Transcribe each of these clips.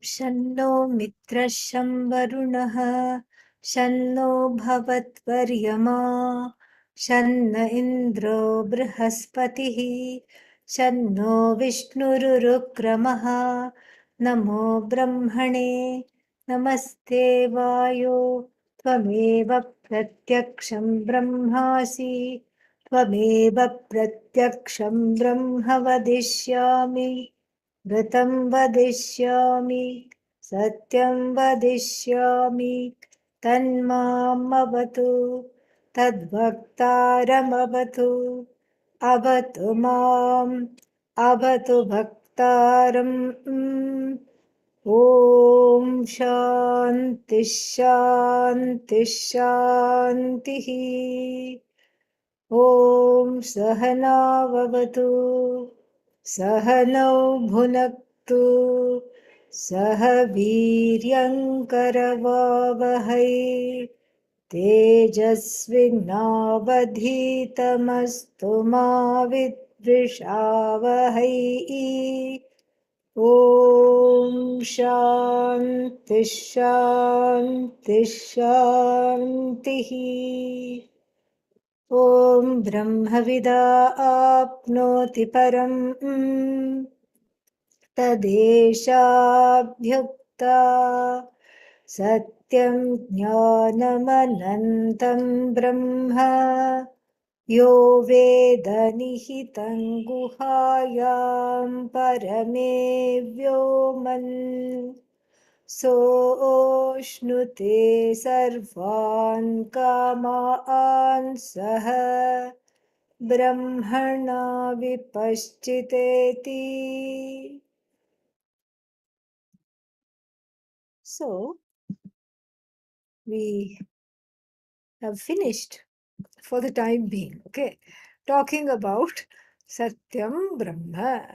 शन्नो मित्रः शं वरुणः शन्नो भवत्वर्यमा शन्न इन्द्रो बृहस्पतिः शन्नो विष्णुरुरुक्रमः नमो ब्रह्मणे नमस्ते वायो त्वमेव प्रत्यक्षं ब्रह्मासि त्वमेव प्रत्यक्षं ब्रह्म वदिष्यामि ऋतं वदिष्यामि सत्यं वदिष्यामि तन्मामवतु तद्भक्तारमवतु अवतु माम् अवतु भक्तारम् ॐ शान्ति शान्ति शान्तिः ॐ सहनाववतु सहनौ भुनक्तु सह वीर्यङ्करवावहै तेजस्विनावधीतमस्तु मा विद्विषावहै ॐ शान्ति शान्ति शान्तिः ॐ ब्रह्मविदा आप्नोति परम् तदेशाभ्युक्ता सत्यं ज्ञानमनन्तं ब्रह्म यो वेद निहितं गुहायां परमे व्योमन् सोऽश्नुते सर्वान् कामान् सह ब्रह्मणा विपश्चितेति. So, we have finished for the time being, okay? Talking about Satyam Brahma.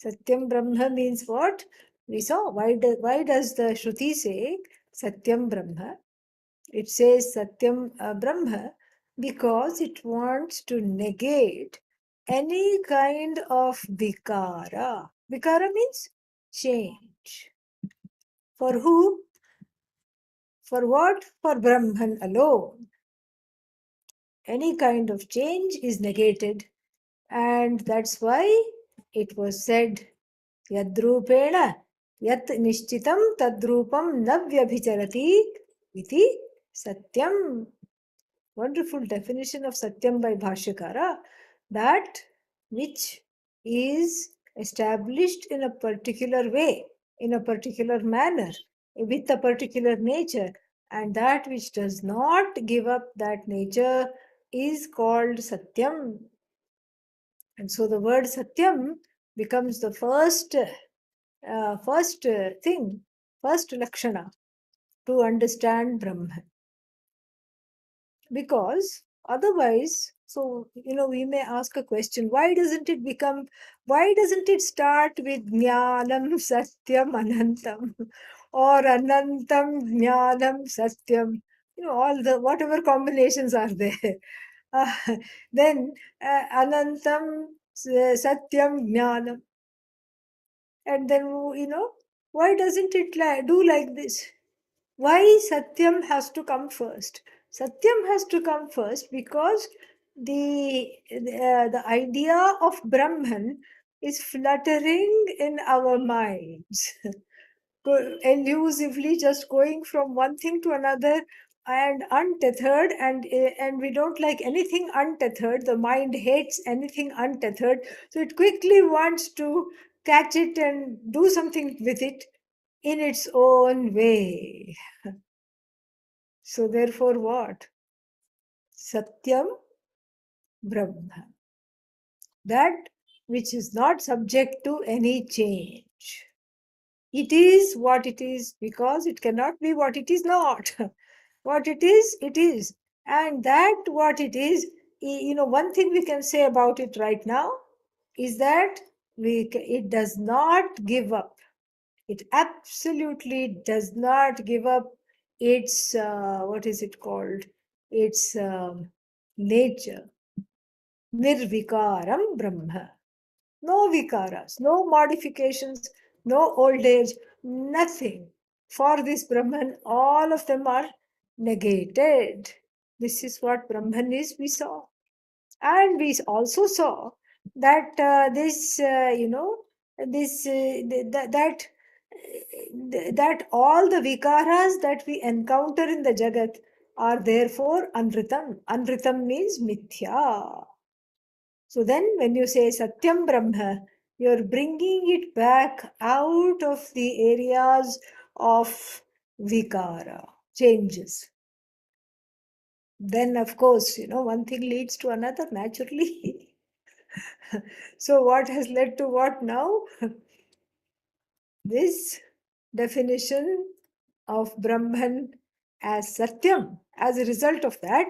Satyam Brahma means what? We saw. Why does the Shruti say Satyam Brahma? It says Satyam Brahma because it wants to negate any kind of vikara. Vikara means change. For who? For what? For Brahman alone. Any kind of change is negated, and that's why it was said Yadrupena Yat Nishchitam Tadrupam Navyabhicharati iti Satyam. Wonderful definition of Satyam by Bhashyakara, that which is established in a particular way, in a particular manner, with a particular nature, and that which does not give up that nature is called Satyam. And so the word Satyam becomes the first thing, first lakshana to understand Brahman. Because otherwise, so we may ask a question, why doesn't it start with Jnanam Satyam Anantam or Anantam Jnanam Satyam, all the whatever combinations are there. Then Anantam Satyam Jnanam, and then why doesn't it do like this? Why Satyam has to come first? Satyam has to come first because the idea of Brahman is fluttering in our minds, elusively just going from one thing to another and untethered, and we don't like anything untethered. The mind hates anything untethered, so it quickly wants to catch it and do something with it in its own way. So therefore what? Satyam Brahma. That which is not subject to any change. It is what it is because it cannot be what it is not. What it is, it is. And that what it is, one thing we can say about it right now is that it does not give up. It absolutely does not give up its, what is it called? Its nature. Nirvikaram Brahma. No vikaras, no modifications, no old age, nothing. For this Brahman, all of them are negated. This is what Brahman is, we saw. And we also saw that that all the vikaras that we encounter in the Jagat are therefore anritam. Anritam means mithya. So then when you say Satyam Brahma, you're bringing it back out of the areas of vikara, changes. Then, of course, one thing leads to another naturally. So, what has led to what now? This definition of Brahman as Satyam. As a result of that,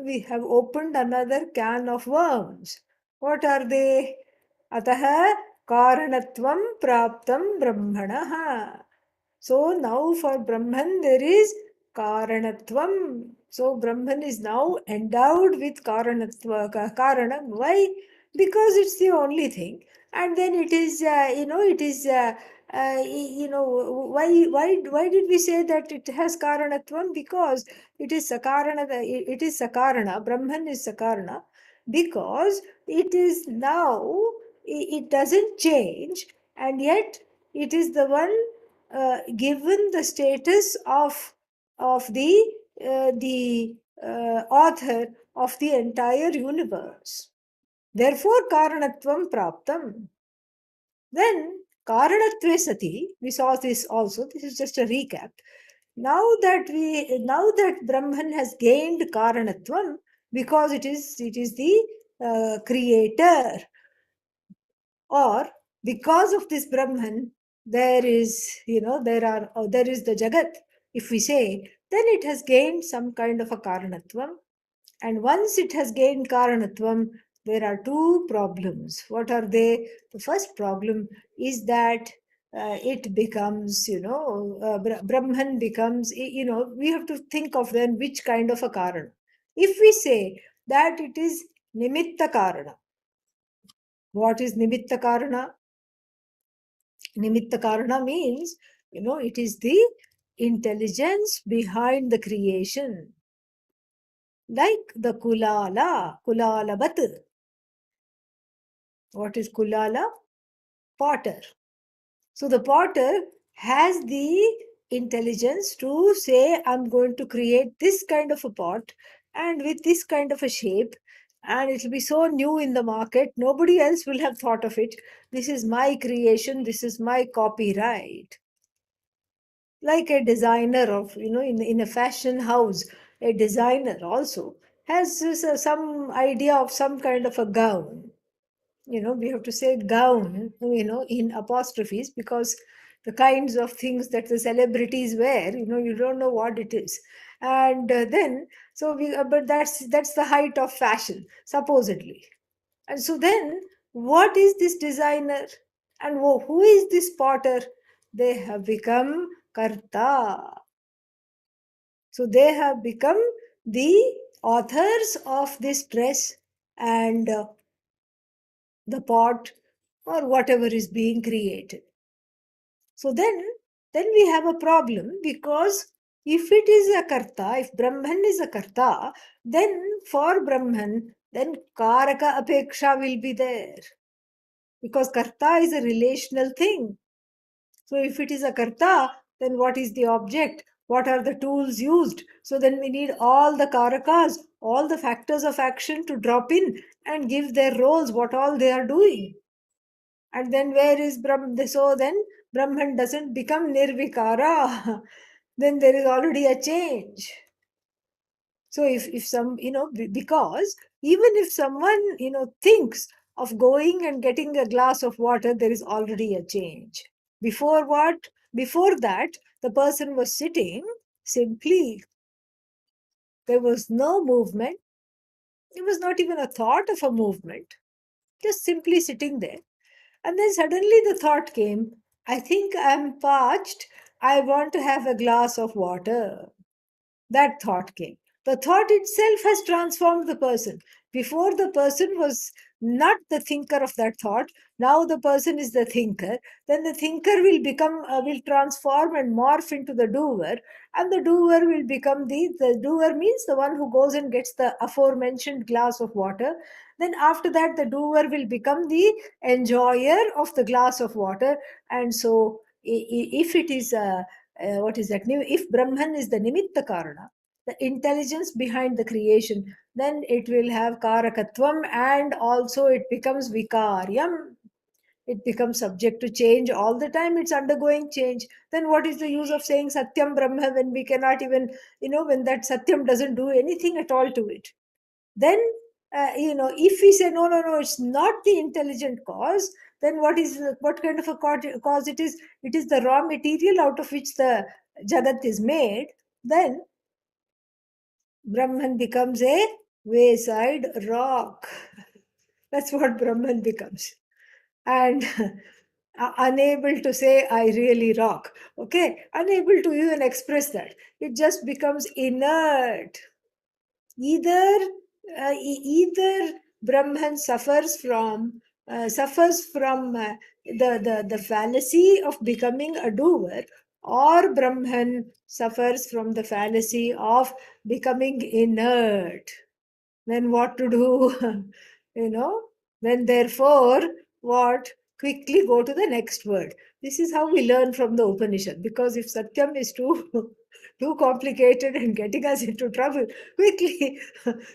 we have opened another can of worms. What are they? Ataha karanatvam praptam brahmanaha. So now for Brahman there is Karanatvam. So Brahman is now endowed with Karanam. Why? Because it's the only thing. And then it is, why did we say that it has Karanatvam? Because it is Sakarana. Brahman is Sakarana. Because it is now, it doesn't change, and yet it is the one given the status of the author of the entire universe. Therefore, karanatvam praptam. Then, karanatve sati, we saw this also. This is just a recap. Now that Brahman has gained karanatvam, because it is the creator, or because of this Brahman, there is the Jagat. If we say, then it has gained some kind of a Karanatvam. And once it has gained Karanatvam, there are two problems. What are they? The first problem is that it becomes, Brahman becomes, we have to think of then which kind of a Karana. If we say that it is Nimitta Karana, what is Nimitta Karana? Nimitta Karana means, it is the intelligence behind the creation. Like the Kulala Bat. What is Kulala? Potter. So the potter has the intelligence to say, I'm going to create this kind of a pot and with this kind of a shape, and it will be so new in the market, nobody else will have thought of it. This is my creation, this is my copyright. Like a designer of, in a fashion house, a designer also has some idea of some kind of a gown. We have to say gown, in apostrophes, because the kinds of things that the celebrities wear, you don't know what it is. And then, so but that's the height of fashion, supposedly. And so then, what is this designer? And who is this potter? They have become karta. So they have become the authors of this dress and the pot or whatever is being created. So then we have a problem, because if it is a karta, if Brahman is a karta, then for Brahman, then karaka apeksha will be there. Because karta is a relational thing. So if it is a karta, then what is the object? What are the tools used? So then we need all the karakas, all the factors of action to drop in and give their roles, what all they are doing. And then where is Brahman? So then Brahman doesn't become nirvikara. Then there is already a change. So if some, because even if someone, thinks of going and getting a glass of water, there is already a change. Before what? Before that, the person was sitting simply. There was no movement. There was not even a thought of a movement. Just simply sitting there. And then suddenly the thought came, I think I'm parched. I want to have a glass of water. That thought came. The thought itself has transformed the person. Before, the person was not the thinker of that thought. Now the person is the thinker. Then the thinker will transform and morph into the doer, and the doer will become the doer means the one who goes and gets the aforementioned glass of water. Then after that, the doer will become the enjoyer of the glass of water. And so, if it is what is that? If Brahman is the nimitta karana, the intelligence behind the creation, then it will have karakatvam, and also it becomes vikaryam. It becomes subject to change all the time. It's undergoing change. Then what is the use of saying Satyam Brahma when we cannot even, when that Satyam doesn't do anything at all to it? Then, if we say, no, no, no, it's not the intelligent cause, then what kind of a cause it is? It is the raw material out of which the Jagat is made. Then Brahman becomes a wayside rock. That's what Brahman becomes. And unable to say, I really rock. Okay? Unable to even express that. It just becomes inert. Either, either Brahman suffers from the fallacy of becoming a doer, or Brahman suffers from the fallacy of becoming inert. Then what to do? you know then therefore, what? Quickly go to the next word. This is how we learn from the Upanishad, because if Satyam is too too complicated and getting us into trouble, quickly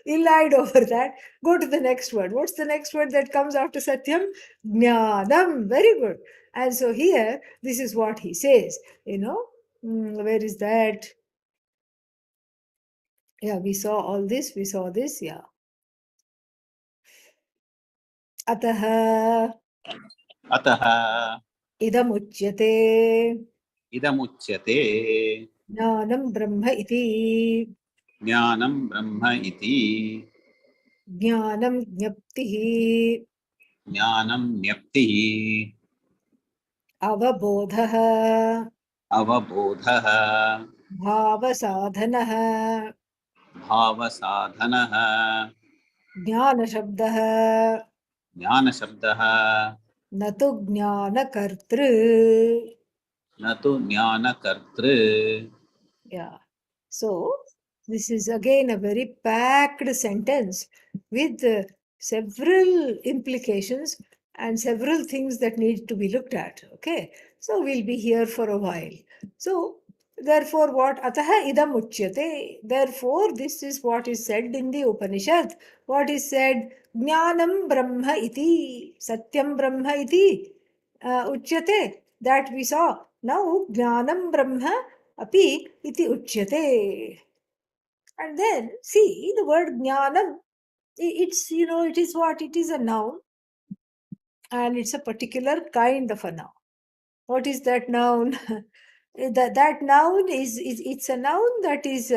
elide over that. Go to the next word. What's the next word that comes after Satyam? Jnanam. Very good. And so here, this is what he says. Where is that? Yeah, we saw all this. We saw this. Yeah. अतः अतः इदमुच्यते इदमुच्यते ज्ञानं ब्रह्म इति ज्ञानं ब्रह्म इति ज्ञानं ज्ञप्तिः ज्ञानं ज्ञप्तिः अवबोधः अवबोधः भावसाधनः भावसाधनः ज्ञानशब्दः ज्ञानशब्दः न तु ज्ञानकर्तृ. न तु ज्ञानकर्तृ. Yeah. So, this is again a very packed sentence with several implications and several things that need to be looked at. Okay. So, we'll be here for a while. So, therefore, what? Ataha idam uchyate. Therefore, this is what is said in the Upanishad. What is said? Jnanam Brahma iti. Satyam Brahma iti. Uchyate. That we saw. Now, Jnanam Brahma api iti uchyate. And then, see, the word jnanam, it is what? It is a noun, and it's a particular kind of a noun. What is that noun? that noun is it's a noun that is,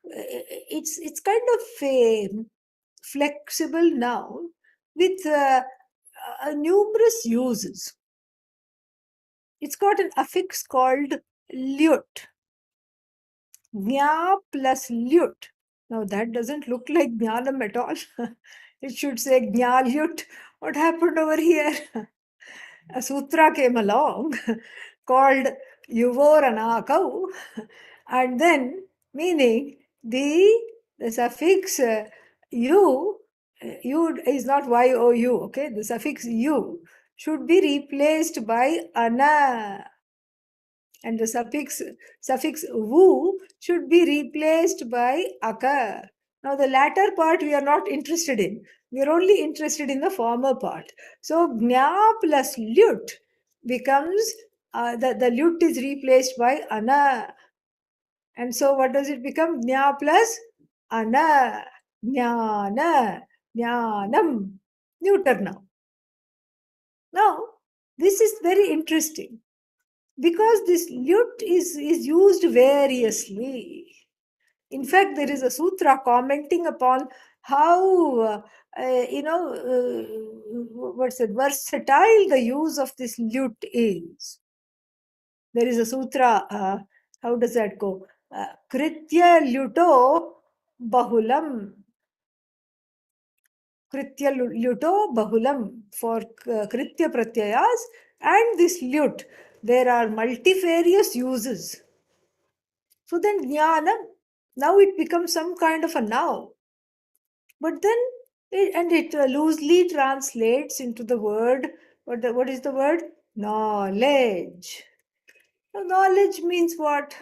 it's kind of a flexible noun with numerous uses. It's got an affix called lyut. Gnya plus lyut. Now that doesn't look like jnanam at all. It should say gnalyut. What happened over here? A sutra came along called Yuvoranakau, and then meaning the suffix u is not you, okay? The suffix u should be replaced by ana, and the suffix vu should be replaced by aka. Now the latter part we are not interested in. We are only interested in the former part. So gna plus lut becomes, the lut is replaced by ana. And so what does it become? Gna plus ana. Jnana. Jnanam. Neuter now. Now, this is very interesting, because this lut is used variously. In fact, there is a sutra commenting upon how, what's it, versatile the use of this lut is. There is a sutra, how does that go? Kritya luto bahulam. Kritya luto bahulam for Kritya pratyayas and this lut. There are multifarious uses. So then jnana, now it becomes some kind of a noun. But then it loosely translates into the word. What is the word? Knowledge. Now, knowledge means what?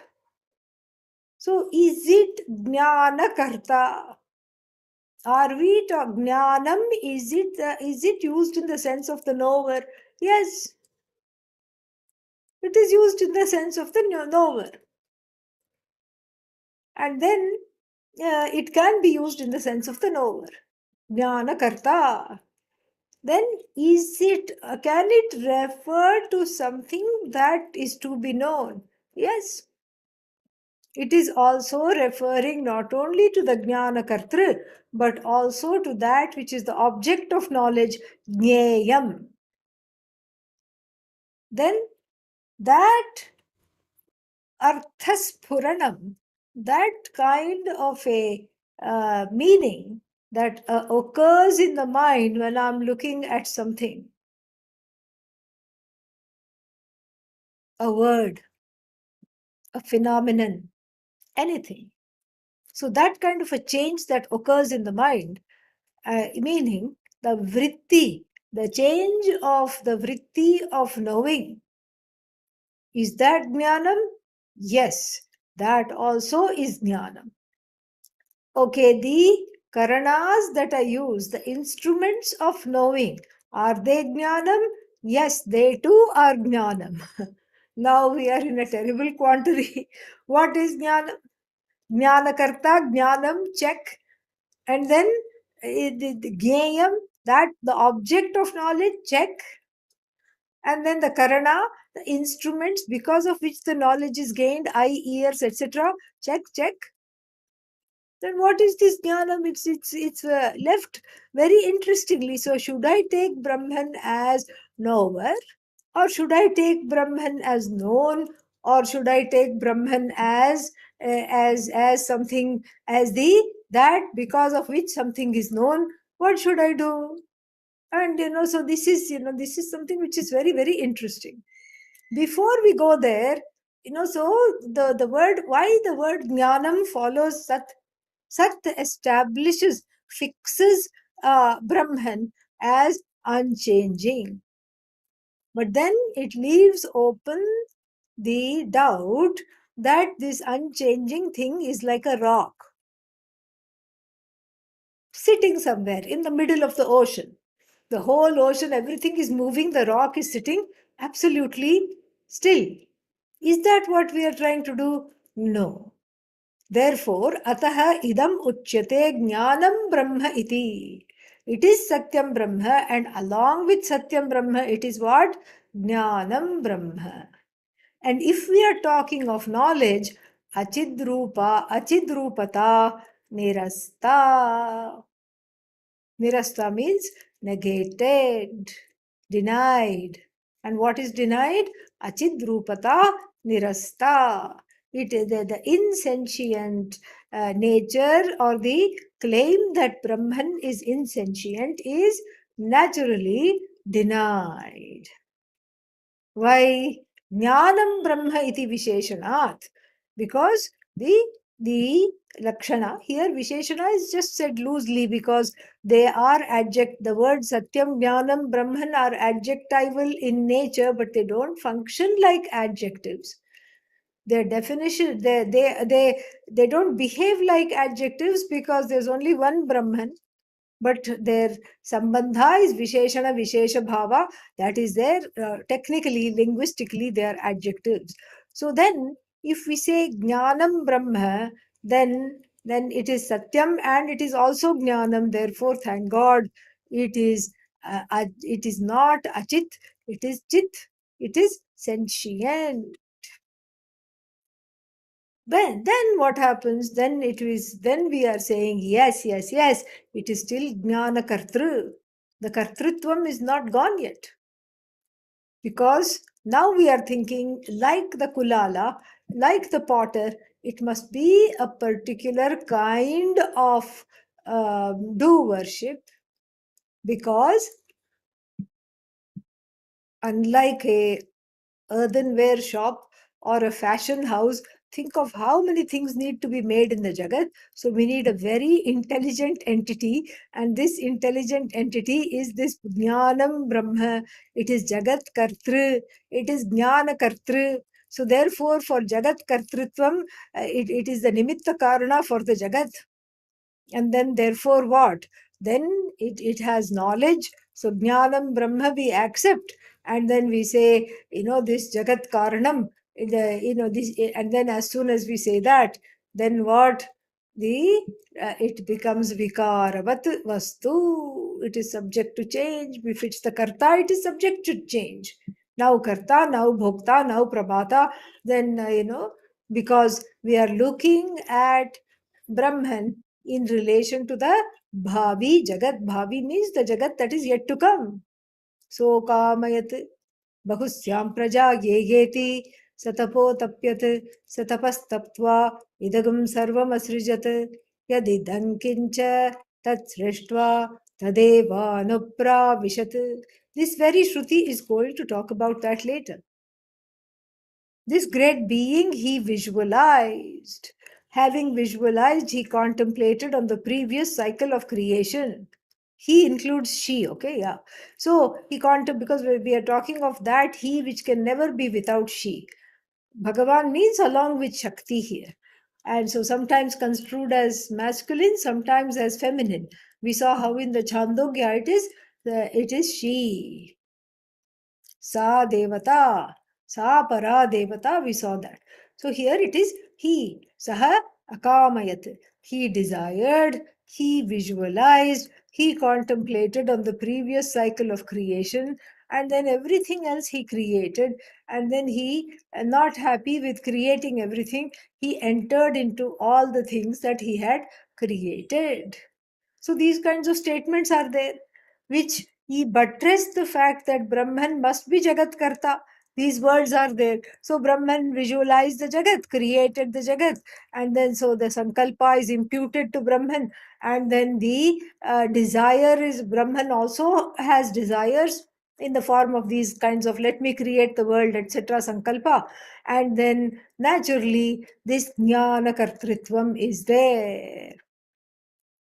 So is it jnana karta? Are we jnanam? Is it used in the sense of the knower? Yes, it is used in the sense of the knower. And then it can be used in the sense of the knower. Jnana karta. Then can it refer to something that is to be known? Yes. It is also referring not only to the jnana kartru, but also to that which is the object of knowledge, jneyam. Then that arthaspuranam, that kind of a meaning that occurs in the mind when I'm looking at something, a word, a phenomenon, anything. So that kind of a change that occurs in the mind, meaning the vritti, the change of the vritti of knowing, is that jnanam? Yes, that also is jnanam. Okay, the karanas that I use, the instruments of knowing, are they jnanam? Yes, they too are jnanam. Now we are in a terrible quandary. What is jnanam? Jnanakarta, jnanam, check. And then the jnayam, that the object of knowledge, check. And then the karana, the instruments because of which the knowledge is gained, eye, ears, etc. Check, check. Then what is this jnanam? It's left very interestingly. So should I take Brahman as knower, or should I take Brahman as known, or should I take Brahman as something, as the that because of which something is known? What should I do? And so this is something which is very, very interesting. Before we go there, so the word, why the word jnanam follows sat. Sat establishes, fixes Brahman as unchanging. But then it leaves open the doubt that this unchanging thing is like a rock sitting somewhere in the middle of the ocean. The whole ocean, everything is moving, the rock is sitting absolutely still. Is that what we are trying to do? No. Therefore, ataha idam uchyate jnanam brahma iti. It is Satyam Brahma, and along with Satyam Brahma, it is what? Jnanam Brahma. And if we are talking of knowledge, achidrupa, achidrupata, nirasta. Nirasta means negated, denied. And what is denied? Achidrupata, nirasta. It is the insentient nature, or the claim that Brahman is insentient is naturally denied. Why? Jnanam Brahma iti Visheshanat. Because the Lakshana, here Visheshana is just said loosely because they are the words Satyam, Jnanam, Brahman are adjectival in nature, but they don't function like adjectives. Their definition, they don't behave like adjectives because there's only one Brahman, but their sambandha is visheshana, vishesha bhava. That is their technically, linguistically, they are adjectives. So then if we say jnanam brahma, then it is satyam and it is also jnanam. Therefore, thank God, it is not achit, it is chit, it is sentient. Then what happens? Then we are saying yes, it is still jnana kartru. The kartrutvam is not gone yet. Because now we are thinking like the kulala, like the potter, it must be a particular kind of do worship. Because unlike a earthenware shop or a fashion house, think of how many things need to be made in the Jagat. So we need a very intelligent entity, and this intelligent entity is this Jnanam Brahma. It is Jagat Kartru, it is Jnana Kartru. So therefore, for Jagat Kartrutvam, it is the Nimitta Karana for the Jagat. And then therefore what? Then it has knowledge. So Jnanam Brahma we accept, and then we say, this Jagat Karanam, this, and then as soon as we say that, then what? The it becomes vikaravat vastu. It is subject to change. If it's the karta, it is subject to change. Now karta, now bhokta, now prabhata. Then because we are looking at Brahman in relation to the bhavi jagat. Bhavi means the jagat that is yet to come. So kamayat bahusyam praja yegeti satapo tapyat satapastaptva idagam sarvam asrijat yadidam kincha tat srishtva tadeva anupravishat. This very Shruti is going to talk about that later. This great being he visualized. Having visualized, he contemplated on the previous cycle of creation. He includes she, okay, yeah. So he because we are talking of that he which can never be without she. Bhagavan means along with Shakti here. And so sometimes construed as masculine, sometimes as feminine. We saw how in the Chandogya it is she. Sa devata, sa para devata, we saw that. So here it is he, saha akamayat. He desired, he visualized, he contemplated on the previous cycle of creation, and then everything else he created. And then he, not happy with creating everything, he entered into all the things that he had created. So these kinds of statements are there, which he buttress the fact that Brahman must be Jagat Karta. These words are there. So Brahman visualized the Jagat, created the Jagat, and then so the Sankalpa is imputed to Brahman, and then the desire is Brahman also has desires in the form of these kinds of let me create the world, etc. Sankalpa, and then naturally this Jnana Kartritvam is there.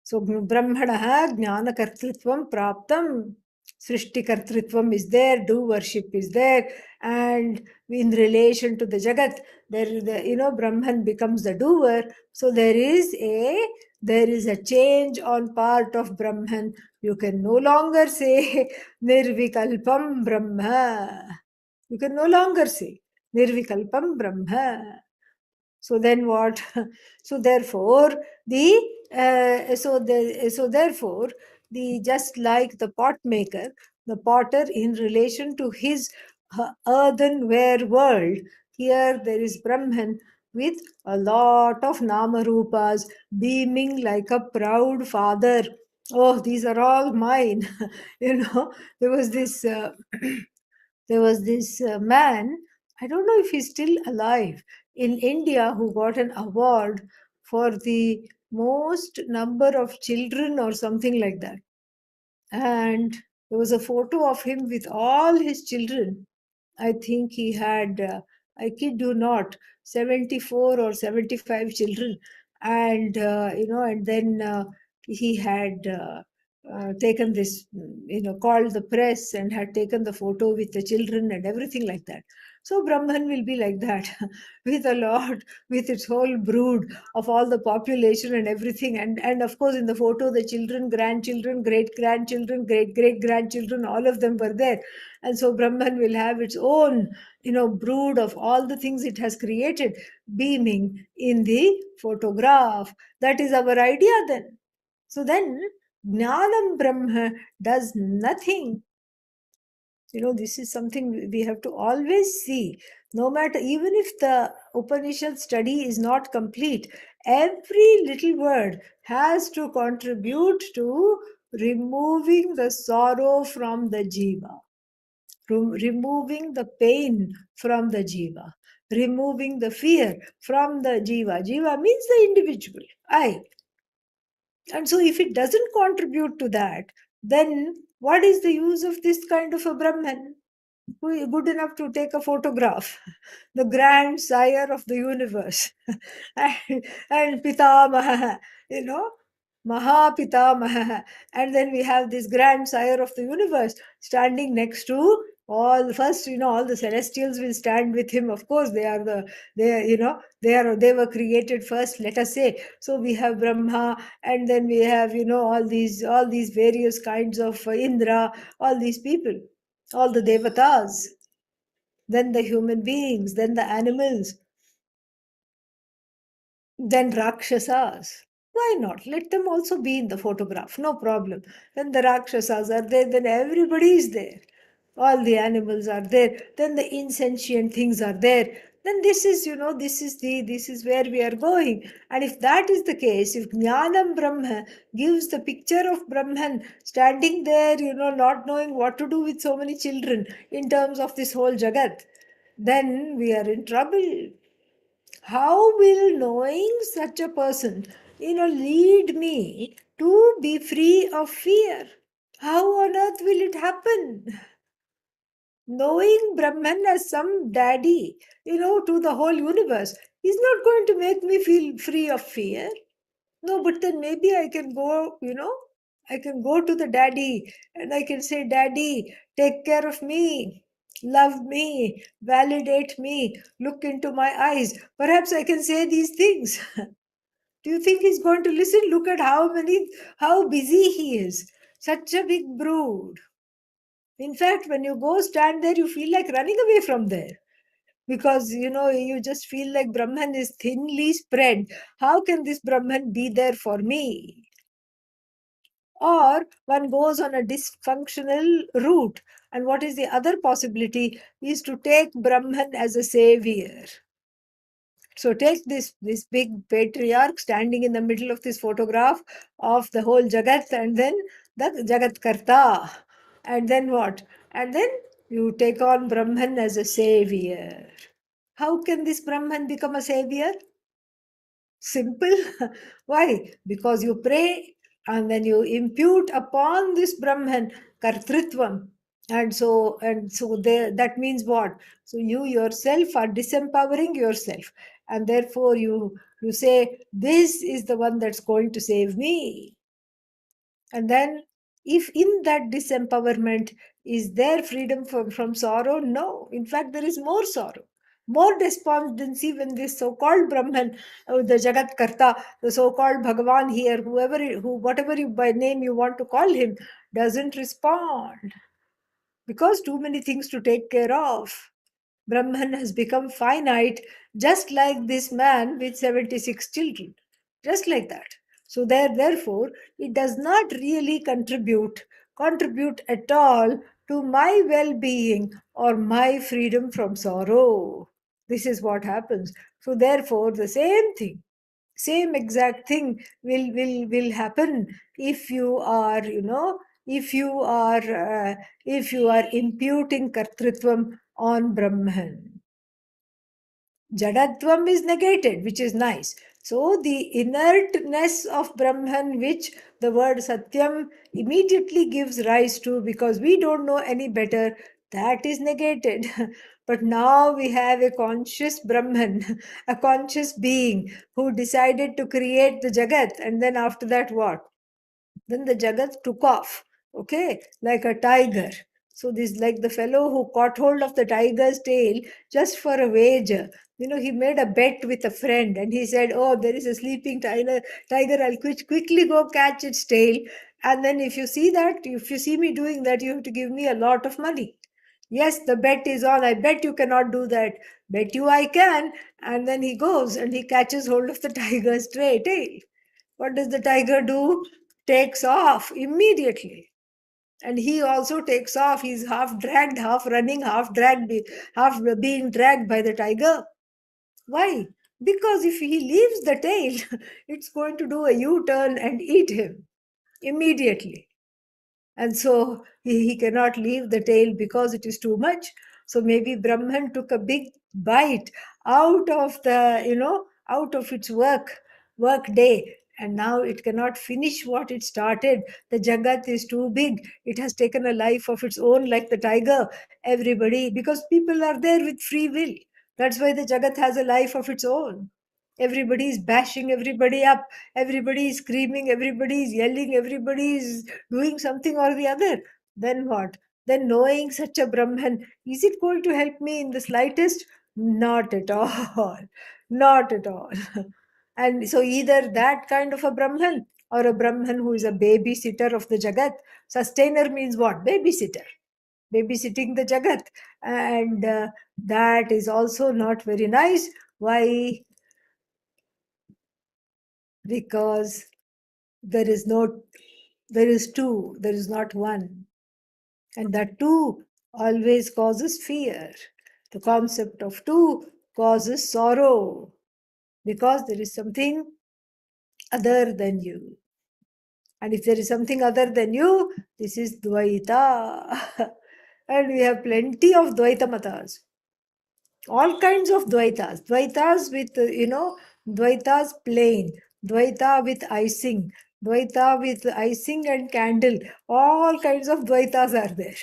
So Brahmana Jnana Kartritvam Praptam. Srishti Kartritvam is there, do worship is there, and in relation to the Jagat, there is Brahman becomes the doer. So there is a change on part of Brahman. You can no longer say Nirvikalpam Brahma. You can no longer say Nirvikalpam Brahma. So then what? So therefore, therefore, the just like the pot maker, the potter in relation to his earthenware world, here there is Brahman with a lot of namarupas beaming like a proud father. Oh, these are all mine. There was this. Man, I don't know if he's still alive, in India who got an award for the most number of children or something like that. And there was a photo of him with all his children. I think he had, I kid you not, 74 or 75 children. And, and then he had taken this, called the press and had taken the photo with the children and everything like that. So Brahman will be like that with a lot, with its whole brood of all the population and everything. And of course, in the photo, the children, grandchildren, great grandchildren, great great grandchildren, all of them were there. And so Brahman will have its own, brood of all the things it has created beaming in the photograph. That is our idea then. So then, Jnanam Brahma does nothing. This is something we have to always see. No matter, even if the Upanishad study is not complete, every little word has to contribute to removing the sorrow from the jiva, removing the pain from the jiva, removing the fear from the jiva. Jiva means the individual, I. And so if it doesn't contribute to that, then what is the use of this kind of a Brahman who is good enough to take a photograph? The grand sire of the universe, and Pitamaha, you know, Mahapitamaha. And then we have this grand sire of the universe standing next to all first, all the celestials will stand with him. Of course, they were created first, let us say. So we have Brahma, and then we have, all these various kinds of Indra, all these people, all the devatas, then the human beings, then the animals, then Rakshasas. Why not? Let them also be in the photograph, no problem. Then the Rakshasas are there, then everybody is there. All the animals are there, then the insentient things are there. Then this is where we are going. And if that is the case, if Jnanam Brahma gives the picture of Brahman standing there, not knowing what to do with so many children in terms of this whole Jagat, then we are in trouble. How will knowing such a person, lead me to be free of fear? How on earth will it happen? Knowing Brahman as some daddy, to the whole universe, is not going to make me feel free of fear. No, but then maybe I can go to the daddy and I can say, Daddy, take care of me, love me, validate me, look into my eyes. Perhaps I can say these things. Do you think he's going to listen? Look at how busy he is. Such a big brood. In fact, when you go stand there, you feel like running away from there because you just feel like Brahman is thinly spread. How can this Brahman be there for me? Or one goes on a dysfunctional route, and what is the other possibility is to take Brahman as a savior. So take this big patriarch standing in the middle of this photograph of the whole Jagat, and then the Jagat Karta. And then what? And then you take on Brahman as a savior. How can this Brahman become a savior? Simple. Why? Because you pray and then you impute upon this Brahman Kartritvam. And so that means what? So you yourself are disempowering yourself. And therefore you say, this is the one that's going to save me. And then, if in that disempowerment, is there freedom from sorrow? No. In fact, there is more sorrow, more despondency when this so-called Brahman, the Jagat Karta, the so-called Bhagavan here, whatever you by name you want to call him, doesn't respond because too many things to take care of. Brahman has become finite, just like this man with 76 children. Just like that. So therefore, it does not really contribute at all to my well-being or my freedom from sorrow. This is what happens. So therefore, the same exact thing will happen if you are, if you are imputing kartritvam on Brahman. Jadatvam is negated, which is nice. So the inertness of Brahman, which the word Satyam immediately gives rise to, because we don't know any better, that is negated. But now we have a conscious Brahman, a conscious being who decided to create the Jagat. And then after that, what? Then the Jagat took off, okay, like a tiger. So this like the fellow who caught hold of the tiger's tail just for a wager. He made a bet with a friend and he said, oh, there is a sleeping tiger, I'll quickly go catch its tail. And then if you see me doing that, you have to give me a lot of money. Yes, the bet is on. I bet you cannot do that. Bet you I can. And then he goes and he catches hold of the tiger's tail. What does the tiger do? Takes off immediately. And he also takes off. He's half dragged, half running, half being dragged by the tiger. Why? Because if he leaves the tail, it's going to do a U-turn and eat him immediately. And so he cannot leave the tail because it is too much. So maybe Brahman took a big bite out of its work day, and now it cannot finish what it started. The Jagat is too big. It has taken a life of its own, like the tiger. Everybody, because people are there with free will. That's why the Jagat has a life of its own. Everybody is bashing everybody up. Everybody is screaming. Everybody is yelling. Everybody is doing something or the other. Then what? Then knowing such a Brahman, is it going to help me in the slightest? Not at all. Not at all. And so either that kind of a Brahman or a Brahman who is a babysitter of the Jagat. Sustainer means what? Babysitter. Babysitting the Jagat. And that is also not very nice. Why? Because there is two, there is not one. And that two always causes fear. The concept of two causes sorrow because there is something other than you. And if there is something other than you, this is Dvaita. And we have plenty of Dvaita matas. All kinds of Dvaitas. Dvaitas with, Dvaitas plain. Dvaita with icing. Dvaita with icing and candle. All kinds of Dvaitas are there.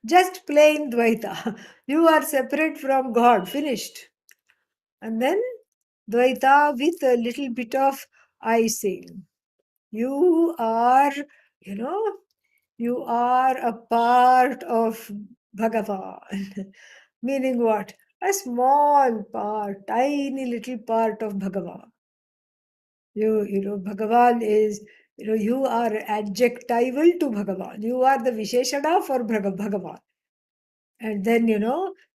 Just plain Dvaita. You are separate from God. Finished. And then Dvaita with a little bit of icing. You are, you know, you are a part of Bhagavan. Meaning what? A small part, tiny little part of Bhagavan. Bhagavan is, you are adjectival to Bhagavan. You are the Visheshana for Bhagavan. And then,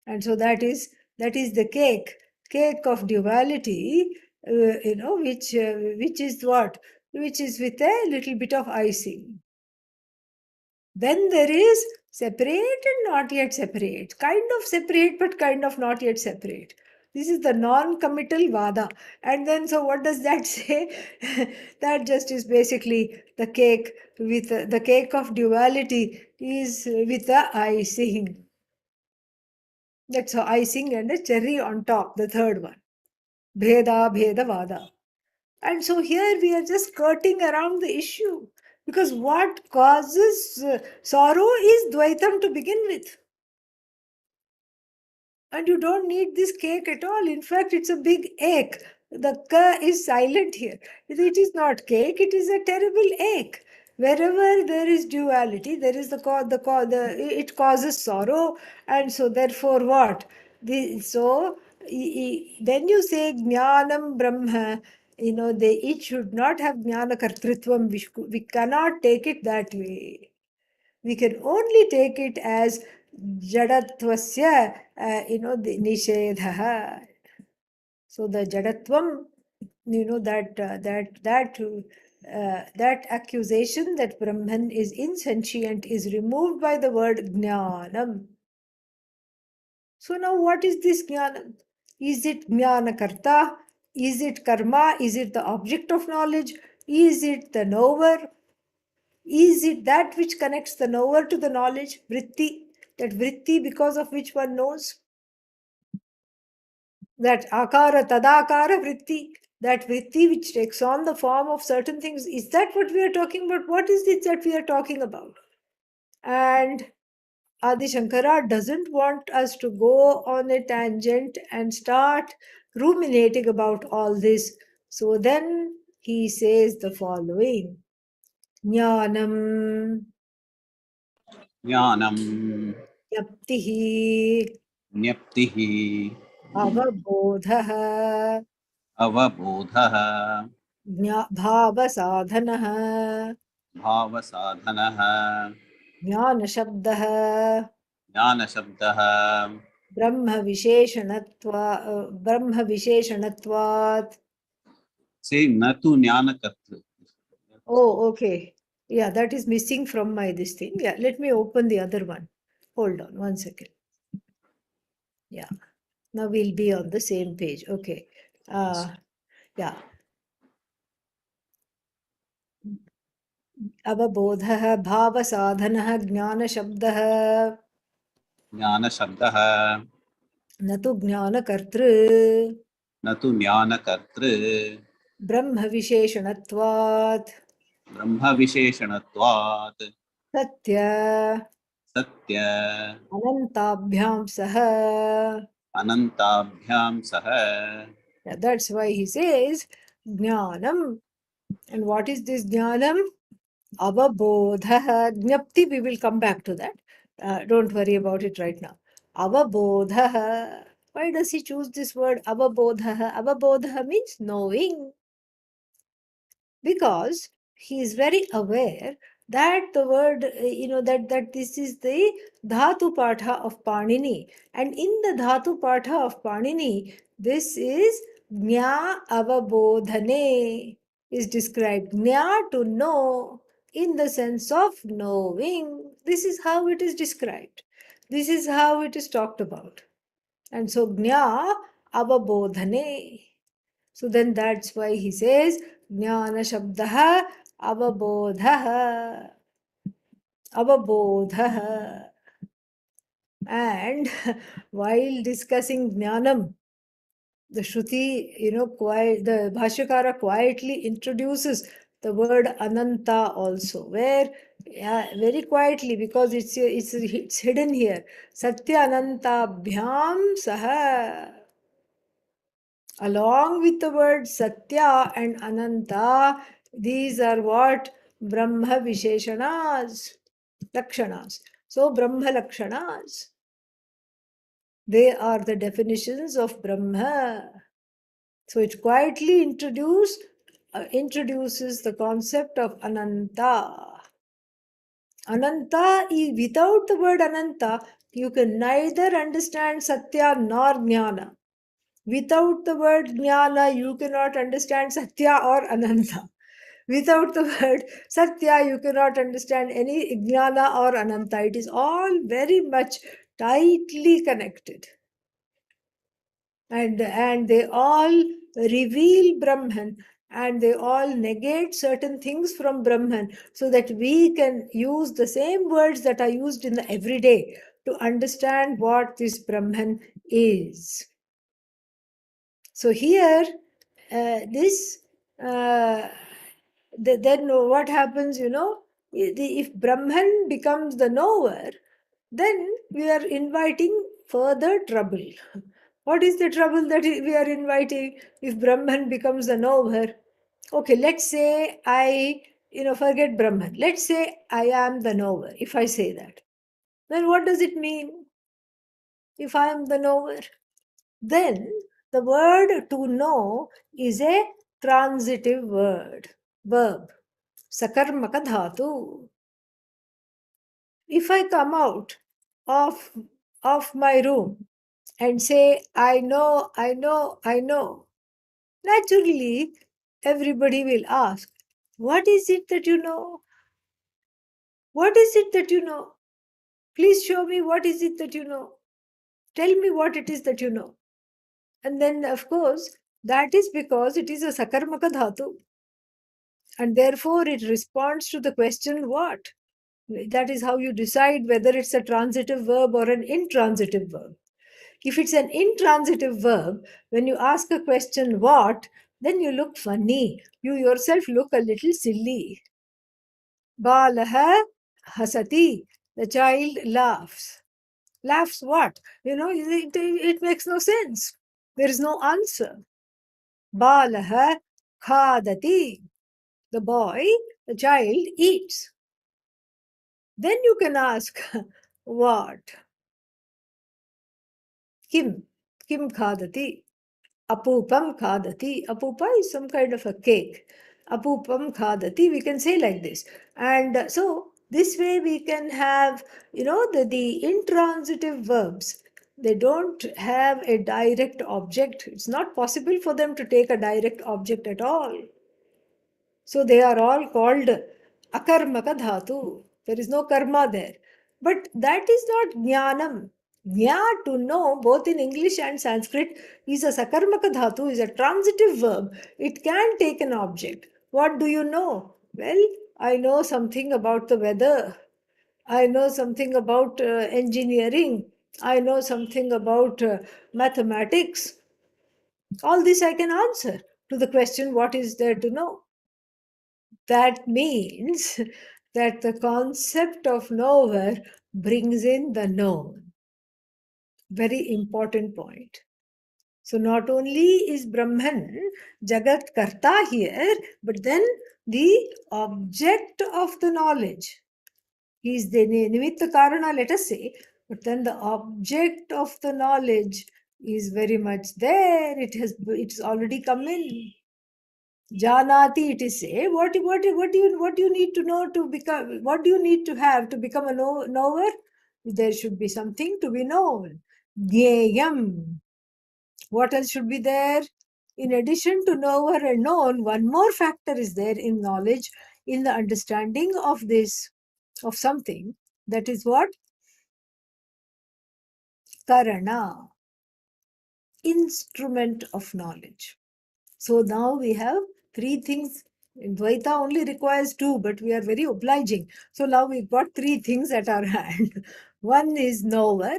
and so that is the cake of duality, which is what? Which is with a little bit of icing. Then there is separate and not yet separate. Kind of separate, but kind of not yet separate. This is the non-committal vada. And then, so what does that say? That just is basically the cake with the cake of duality is with the icing. That's how icing and a cherry on top, the third one. Bheda, Bheda, Vada. And so here we are just skirting around the issue. Because what causes sorrow is Dvaitam to begin with. And you don't need this cake at all. In fact, it's a big ache. The ka is silent here. It is not cake, it is a terrible ache. Wherever there is duality, there is it causes sorrow. And so therefore what? Then you say Jnanam Brahma, it should not have Jnana Kartritvam. We cannot take it that way. We can only take it as Jadatvasya, the Nishedha. So the Jadatvam, that accusation that Brahman is insentient is removed by the word Jnanam. So now what is this Jnanam? Is it Jnana Karta? Is it Karma? Is it the object of knowledge? Is it the knower? Is it that which connects the knower to the knowledge? Vritti, that vritti because of which one knows? That akara, tadakara vritti, that vritti which takes on the form of certain things. Is that what we are talking about? What is it that we are talking about? And Adi Shankara doesn't want us to go on a tangent and start ruminating about all this. So then he says the following. Jnanam Jnanam Yaptihi Nyaptihi Avabodhah Avabodhah Bhavasadhanah Bhavasadhanah Jnanashabdah Jnanashabdah Brahma Visheshanatvat. Say Natu Jnanakartru. Oh, okay. Yeah, that is missing from my this thing. Yeah, let me open the other one. Hold on 1 second. Yeah, now we'll be on the same page. Okay. Yeah. Avabodhah Bhavasadhanah Jnanashabdah Jnanashabdah न तु ज्ञानकर्तृ Natu Jnanakartru ब्रह्मविशेषणत्वात् ब्रह्मविशेषणत्वात् सत्य सत्य अनन्ताभ्यां सह. अनन्ताभ्यां सह. That's why he says jnanam. And what is this jnanam? Avabodha. Jnapti, we will come back to that. Don't worry about it right now. Avabodha. Why does he choose this word avabodha? Avabodha means knowing. Because he is very aware that the word, that this is the dhatu patha of Panini. And in the dhatu patha of Panini, this is jna avabodhane is described. Jna, to know, in the sense of knowing. This is how it is described. This is how it is talked about. And so jna avabodhane. So then that's why he says Jnana Shabdaha Avabodhaha. Avabodhaha. And while discussing Jnanam, the Shruti, the Bhashyakara quietly introduces the word Ananta also, where very quietly, because it's hidden here. Satya Ananta Bhyam Saha. Along with the word Satya and Ananta, these are what? Brahma Visheshanas, Lakshanas. So, Brahma Lakshanas, they are the definitions of Brahma. So, it quietly introduces the concept of Ananta. Ananta, without the word Ananta, you can neither understand Satya nor Jnana. Without the word jnana, you cannot understand Satya or Ananta. Without the word Satya, you cannot understand any jnana or Ananta. It is all very much tightly connected. And they all reveal Brahman, and they all negate certain things from Brahman, so that we can use the same words that are used in the everyday to understand what this Brahman is. So here, this then what happens? If Brahman becomes the knower, then we are inviting further trouble. What is the trouble that we are inviting if Brahman becomes the knower? Okay, let's say forget Brahman. Let's say I am the knower. If I say that, then what does it mean? If I am the knower, then the word to know is a transitive verb, sakarmaka dhatu. If I come out of, of my room and say, I know, I know, I know, naturally everybody will ask, what is it that you know? What is it that you know? Please show me what is it that you know. Tell me what it is that you know. And then, of course, that is because it is a sakarmaka dhatu. And therefore, it responds to the question what? That is how you decide whether it's a transitive verb or an intransitive verb. If it's an intransitive verb, when you ask a question what, then you look funny. You yourself look a little silly. Balaha hasati. The child laughs. Laughs what? It makes no sense. There is no answer. Balaha khadati. The boy, the child eats. Then you can ask, what? Kim? Kim khadati? Apupam khadati. Apupa is some kind of a cake. Apupam khadati. We can say like this. And so this way we can have, the intransitive verbs. They don't have a direct object. It's not possible for them to take a direct object at all. So they are all called akarmaka dhatu. There is no karma there. But that is not jnanam. Jna, to know, both in English and Sanskrit, is a sakarmaka dhatu, is a transitive verb. It can take an object. What do you know? Well, I know something about the weather. I know something about engineering. I know something about mathematics. All this I can answer. to the question, what is there to know? That means that the concept of knower brings in the known. Very important point. So not only is Brahman Jagat Karta here, but then the object of the knowledge. He is the Nimitta Karana, let us say, but then the object of the knowledge is very much there. It's already come in. Janati, it is say, what do you need to know to become, what do you need to have to become a knower? There should be something to be known. Jneyam. What else should be there? In addition to knower and known, one more factor is there in knowledge, in the understanding of this, of something. That is what? Karana, instrument of knowledge. So now we have three things. Dvaita only requires two, but we are very obliging. So now we've got three things at our hand. One is knower,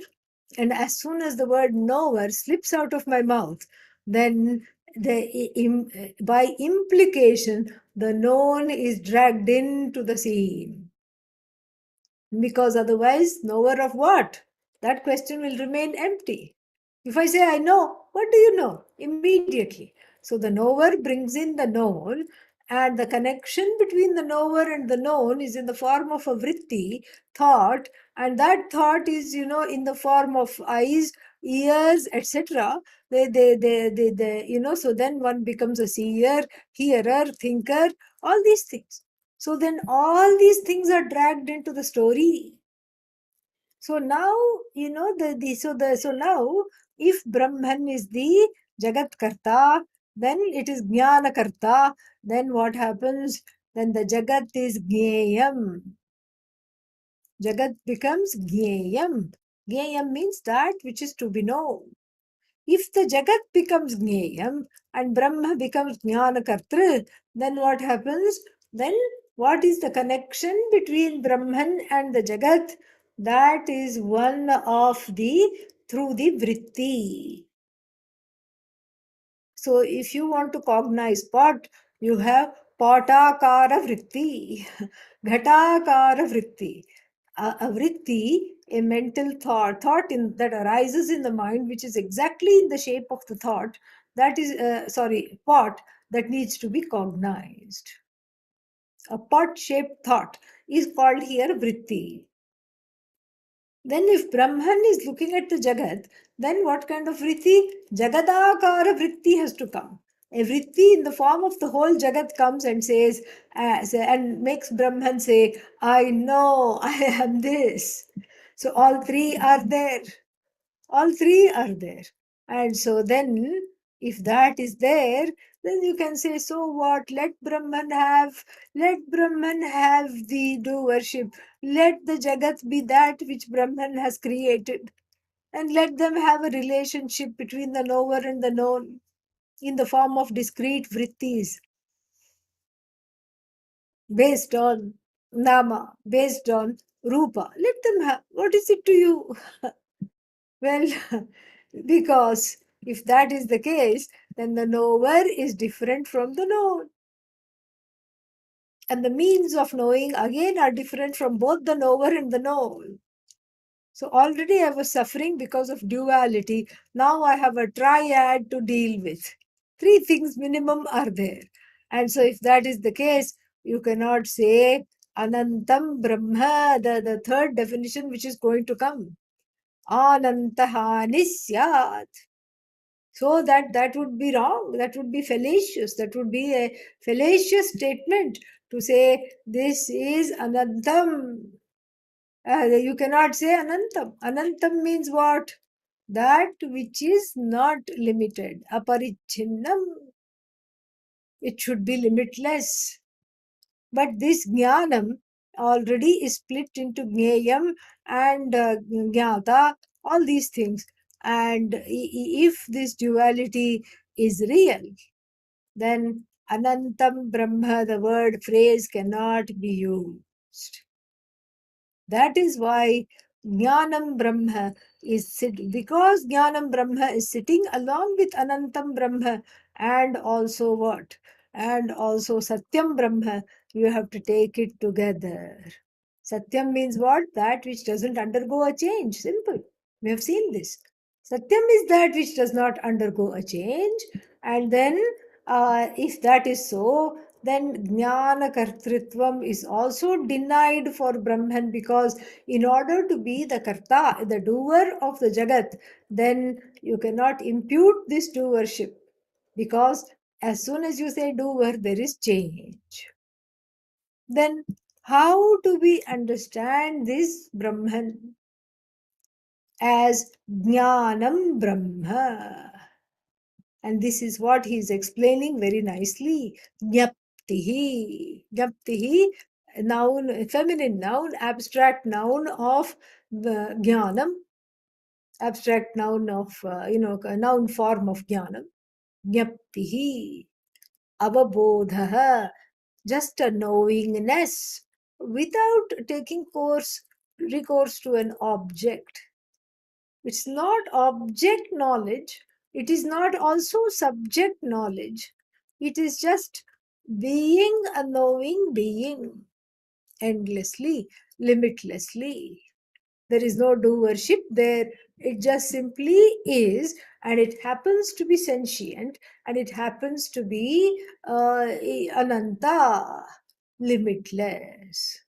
and as soon as the word knower slips out of my mouth, then by implication, the known is dragged into the scene. Because otherwise, knower of what? That question will remain empty. If I say I know, what do you know? Immediately. So the knower brings in the known, and the connection between the knower and the known is in the form of a vritti, thought, and that thought is, in the form of eyes, ears, etc. So then one becomes a seer, hearer, thinker, all these things. So then all these things are dragged into the story. So now, so now, if Brahman is the Jagat Karta, then it is Jnana Karta, then what happens? Then the Jagat is Jneyam. Jagat becomes Jneyam. Jneyam means that which is to be known. If the Jagat becomes Jneyam and Brahma becomes Jnana Kartru, then what happens? Then what is the connection between Brahman and the Jagat? That is one of through the vritti. So if you want to cognize pot, you have patakara vritti, ghatakara vritti. A vritti, a mental thought that arises in the mind, which is exactly in the shape of the thought, that is, pot that needs to be cognized. A pot-shaped thought is called here vritti. Then if Brahman is looking at the Jagat, then what kind of vritti? Jagadakara vritti has to come. A vritti in the form of the whole Jagat comes and says, and makes Brahman say, I know, I am this. So all three are there. All three are there. And so then, if that is there, then you can say, so what? Let Brahman have the do worship. Let the Jagat be that which Brahman has created. And let them have a relationship between the knower and the known in the form of discrete vrittis based on nama, based on rupa. Let them have. What is it to you? Well, because if that is the case, then the knower is different from the known. And the means of knowing again are different from both the knower and the known. So already I was suffering because of duality. Now I have a triad to deal with. Three things minimum are there. And so if that is the case, you cannot say Anantam Brahma, the third definition which is going to come. Anantaha nisyat. So that would be wrong. That would be fallacious. That would be a fallacious statement to say this is Anantam. You cannot say Anantam. Anantam means what? That which is not limited. Aparichinnam. It should be limitless. But this jnanam already is split into jneyam and jnata, all these things. And if this duality is real, then Anantam Brahma, the word phrase cannot be used. That is why Jnanam Brahma because Jnanam Brahma is sitting along with Anantam Brahma, and also what? And also Satyam Brahma. You have to take it together. Satyam means what? That which doesn't undergo a change. Simple. We have seen this. Satyam is that which does not undergo a change. And then, if that is so, then Jnana Kartritvam is also denied for Brahman, because in order to be the Karta, the doer of the Jagat, then you cannot impute this doership, because as soon as you say doer, there is change. Then how do we understand this Brahman as Jnanam Brahma? And this is what he is explaining very nicely. Jnaptihi. Jnaptihi, noun, feminine noun, abstract noun of the Jnanam, abstract noun of, noun form of Jnanam. Jnaptihi. Avabodha, just a knowingness without taking recourse to an object. It's not object knowledge, it is not also subject knowledge. It is just being a knowing being, endlessly, limitlessly. There is no doership there. It just simply is, and it happens to be sentient, and it happens to be ananta, limitless.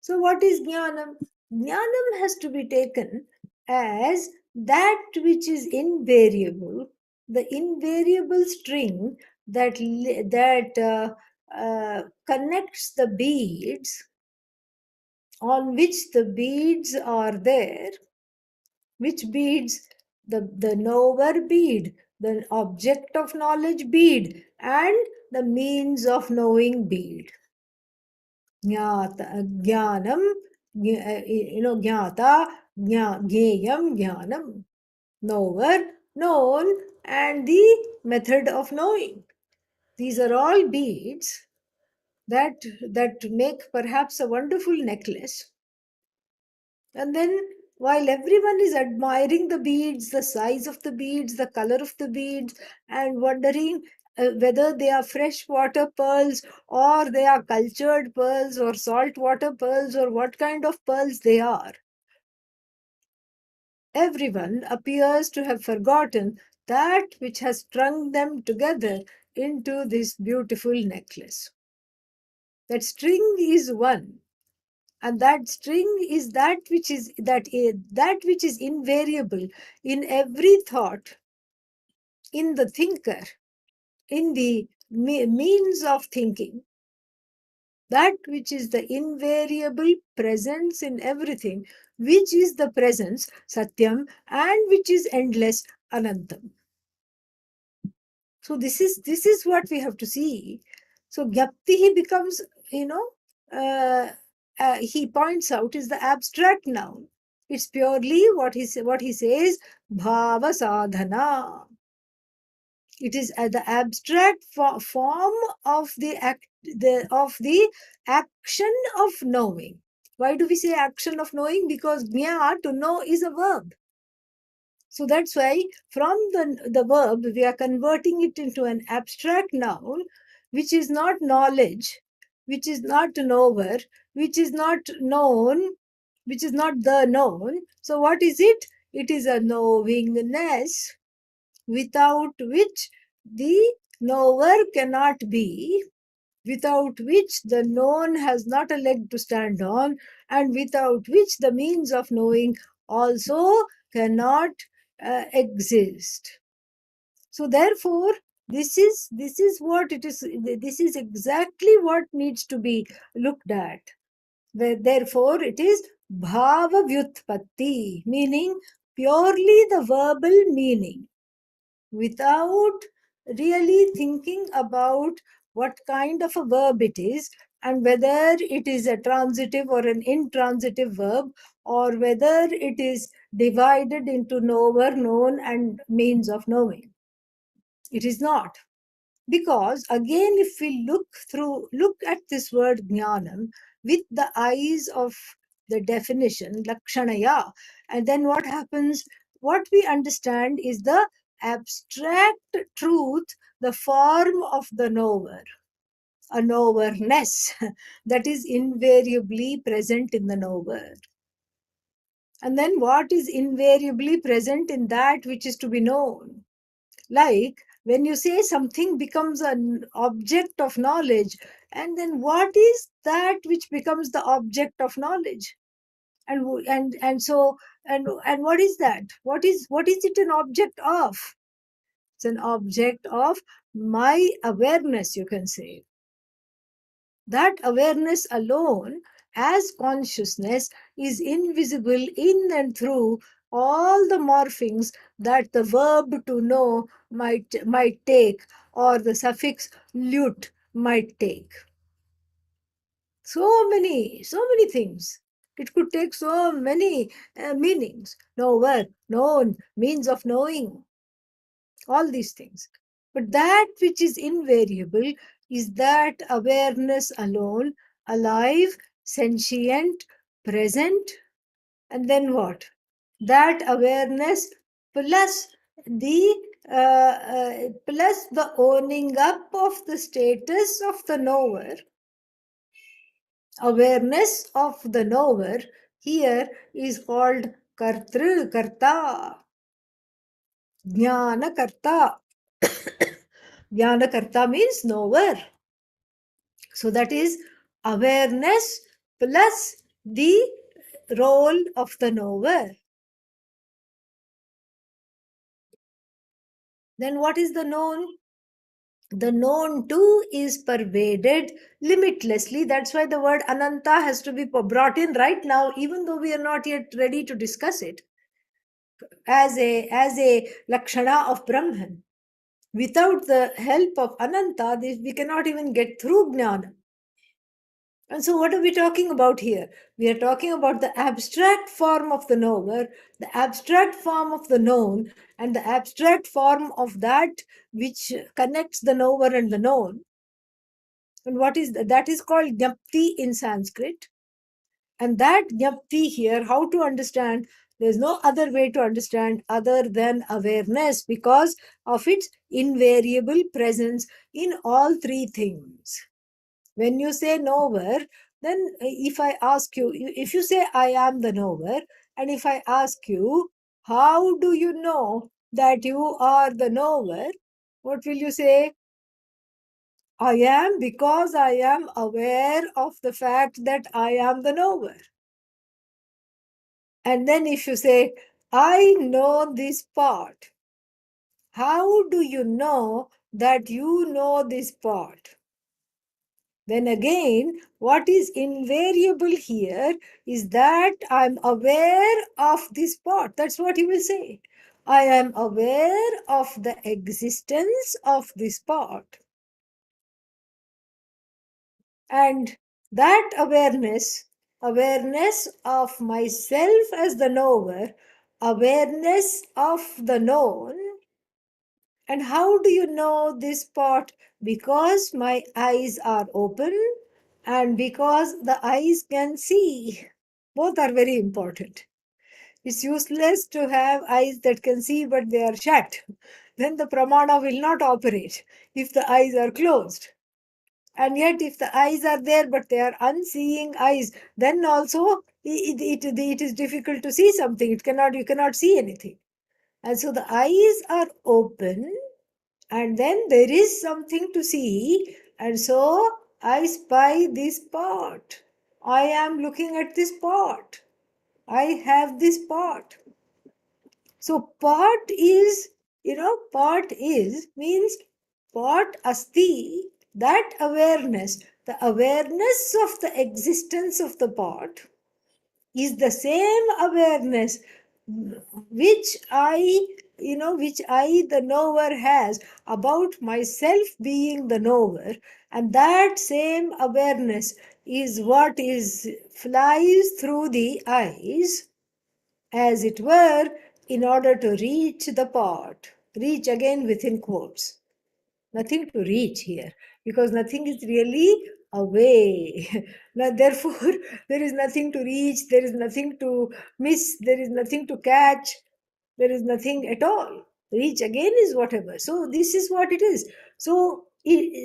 So, what is jnanam? Jnanam has to be taken as that which is invariable, the invariable string that connects the beads, on which the beads are there. Which beads? The knower bead, the object of knowledge bead, and the means of knowing bead. Jnanam, jnata, jnayam, jnanam. Knower, known, and the method of knowing. These are all beads that make perhaps a wonderful necklace. And then, while everyone is admiring the beads, the size of the beads, the color of the beads, and wondering whether they are freshwater pearls or they are cultured pearls or saltwater pearls or what kind of pearls they are, everyone appears to have forgotten that which has strung them together into this beautiful necklace. That string is one, and that string is that which is invariable in every thought, in the thinker, in the means of thinking, that which is the invariable presence in everything, which is the presence satyam, and which is endless anantam. So this is what we have to see. So gyapti becomes, uh, he points out, is the abstract noun. It's purely what he says, bhava sadhana. It is the abstract form of the action of knowing. Why do we say action of knowing? Because jna, to know, is a verb. So that's why from the verb, we are converting it into an abstract noun, which is not knowledge, which is not knower, which is not known, which is not the known. So what is it? It is a knowingness without which the knower cannot be, without which the known has not a leg to stand on, and without which the means of knowing also cannot exist. So therefore, this is what it is. This is exactly what needs to be looked at. Therefore, it is bhava vyutpatti, meaning purely the verbal meaning, without really thinking about what kind of a verb it is, and whether it is a transitive or an intransitive verb, or whether it is divided into knower, known, and means of knowing. It is not. Because again, if we look at this word jnanam with the eyes of the definition, lakshanaya, and then what happens? What we understand is the abstract truth, the form of the knower, a knowerness that is invariably present in the knower. And then what is invariably present in that which is to be known? Like when you say something becomes an object of knowledge, and then what is that which becomes the object of knowledge? And what is that? What is it an object of? It's an object of my awareness, you can say. That awareness alone, as consciousness, is invisible in and through all the morphings that the verb to know might take, or the suffix lut might take. So many things. It could take so many meanings. Knower, known, means of knowing, all these things. But that which is invariable is that awareness alone, alive, sentient, present, and then what? That awareness plus the owning up of the status of the knower. Awareness of the knower here is called karta, jnana karta. Jnanakarta means knower. So that is awareness plus the role of the knower. Then what is the known? The known too is pervaded limitlessly. That's why the word Ananta has to be brought in right now, even though we are not yet ready to discuss it, as a Lakshana of Brahman. Without the help of Ananta, we cannot even get through Jnana. And so, what are we talking about here? We are talking about the abstract form of the knower, the abstract form of the known, and the abstract form of that which connects the knower and the known. And what is that? That is called jnapti in Sanskrit. And that jnapti here, how to understand? There's no other way to understand other than awareness because of its invariable presence in all three things. When you say knower, then if I ask you, if you say I am the knower, and if I ask you, how do you know that you are the knower? What will you say? I am because I am aware of the fact that I am the knower. And then if you say, I know this part, how do you know that you know this part? Then again, what is invariable here is that I'm aware of this part. That's what he will say. I am aware of the existence of this part. And that awareness of myself as the knower, awareness of the known. And how do you know this part? Because my eyes are open and because the eyes can see. Both are very important. It's useless to have eyes that can see but they are shut. Then the pramana will not operate if the eyes are closed. And yet, if the eyes are there but they are unseeing eyes, then also it is difficult to see something. You cannot see anything. And so the eyes are open and then there is something to see, and so I spy this pot. I am looking at this pot. I have this pot. So pot is, pot is means pot asti, that awareness, the awareness of the existence of the pot is the same awareness which I, the knower, has about myself being the knower. And that same awareness is what flies through the eyes, as it were, in order to reach the pot. Reach again within quotes. Nothing to reach here because nothing is really away. Now, therefore, there is nothing to reach, there is nothing to miss, there is nothing to catch, there is nothing at all. reach again is whatever. So this is what it is. So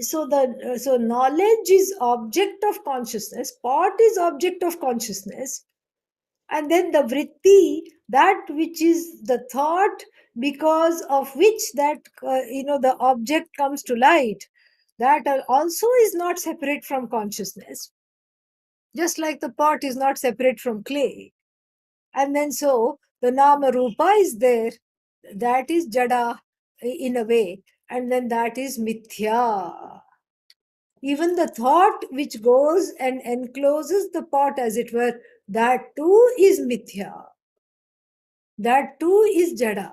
so knowledge is object of consciousness, pot is object of consciousness, and then the vritti, that which is the thought because of which that the object comes to light, that also is not separate from consciousness, just like the pot is not separate from clay. And then so the nama rupa is there, that is jada in a way, and then that is mithya. Even the thought which goes and encloses the pot, as it were, that too is mithya, that too is jada,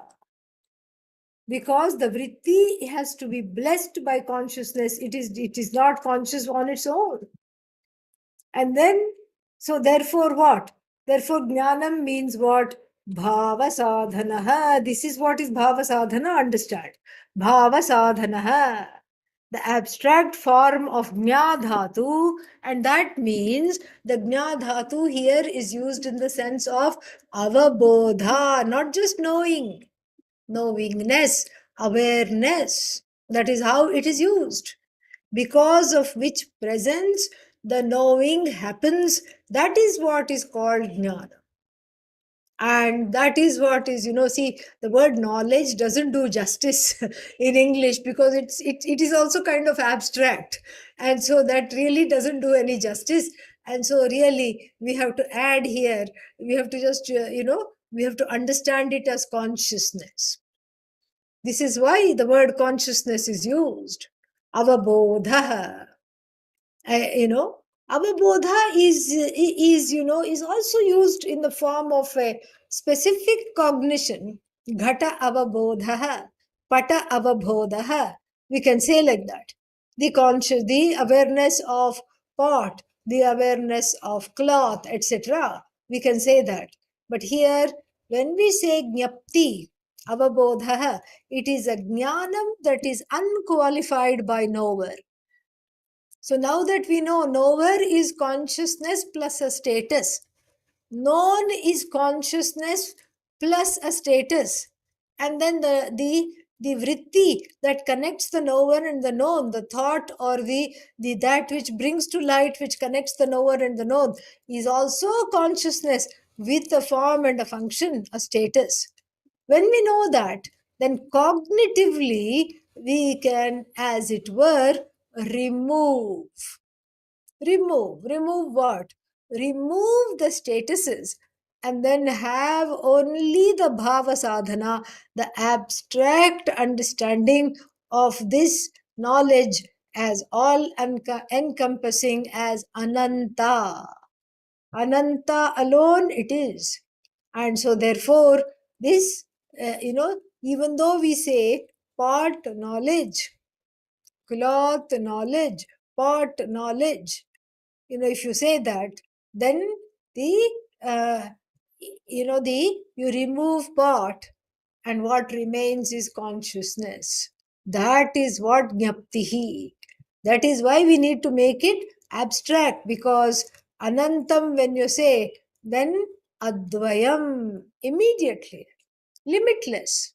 because the vritti has to be blessed by consciousness. It is not conscious on its own. And then, so therefore what? Therefore, jnanam means what? Bhava sadhanaha. This is what is bhava sadhana, understand. Bhava sadhanaha. The abstract form of jna dhatu, and that means the jna dhatu here is used in the sense of avabodha, not just knowing, knowingness, awareness. That is how it is used, because of which presence the knowing happens. That is what is called jnana. And that is what is, see, the word knowledge doesn't do justice in English, because it is also kind of abstract. And so that really doesn't do any justice. And so really we have to add here, we have to just, we have to understand it as consciousness. This is why the word consciousness is used. Avabodha. Avabodha is also used in the form of a specific cognition. Ghata avabodha, pata avabodha. We can say like that. The awareness of pot, the awareness of cloth, etc. We can say that. But here, when we say jnapti, avabodha, it is a jnanam that is unqualified by knower. So now that we know, knower is consciousness plus a status. Known is consciousness plus a status. And then the vritti that connects the knower and the known, the thought or the that which brings to light, which connects the knower and the known, is also consciousness with a form and a function, a status. When we know that, then cognitively we can, as it were, remove. Remove what? Remove the statuses, and then have only the bhava sadhana, the abstract understanding of this knowledge as all encompassing as ananta. Ananta alone it is. And so therefore this, even though we say pot knowledge, cloth knowledge, pot knowledge, if you say that, then the you remove pot, and what remains is consciousness. That is what jnaptihi. That is why we need to make it abstract, because anantam, when you say, then advayam, immediately, limitless.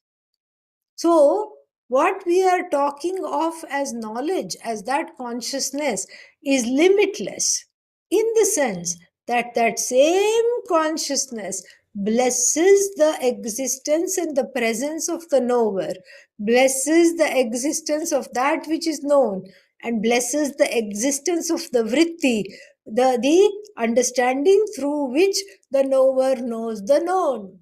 So, what we are talking of as knowledge, as that consciousness, is limitless, in the sense that that same consciousness blesses the existence and the presence of the knower, blesses the existence of that which is known, and blesses the existence of the vritti, the understanding through which the knower knows the known,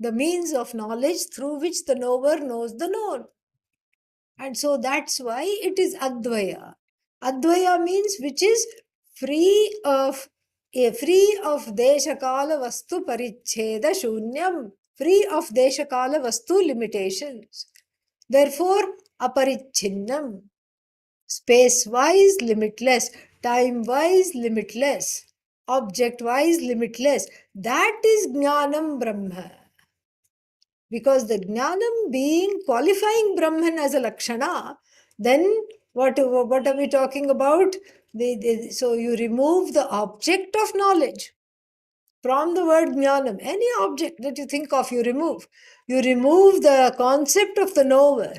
the means of knowledge through which the knower knows the known. And so that's why it is Advaya. Advaya means which is free of Deshakala Vastu Paricheda Shunyam, free of Deshakala Vastu limitations. Therefore, Aparichinnam, space-wise limitless, time-wise limitless, object-wise limitless. That is Jnanam Brahma. Because the jnanam being qualifying Brahman as a lakshana, then what are we talking about? So you remove the object of knowledge. From the word jnanam, any object that you think of, you remove. You remove the concept of the knower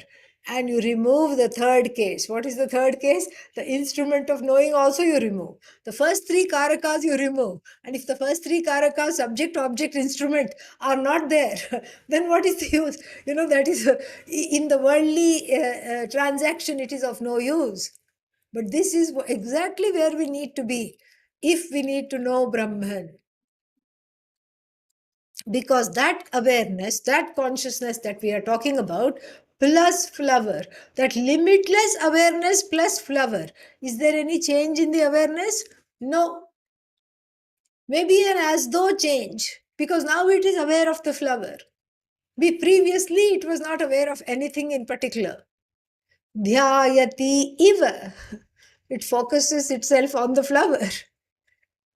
and you remove the third case. What is the third case? The instrument of knowing also you remove. The first three karakas you remove. And if the first three karakas, subject, object, instrument, are not there, then what is the use? That is, in the worldly transaction, it is of no use. But this is exactly where we need to be if we need to know Brahman. Because that awareness, that consciousness that we are talking about, plus flower, that limitless awareness plus flower, is there any change in the awareness? No. Maybe an as though change, because now it is aware of the flower. Previously it was not aware of anything in particular. Dhyayati iva. It focuses itself on the flower.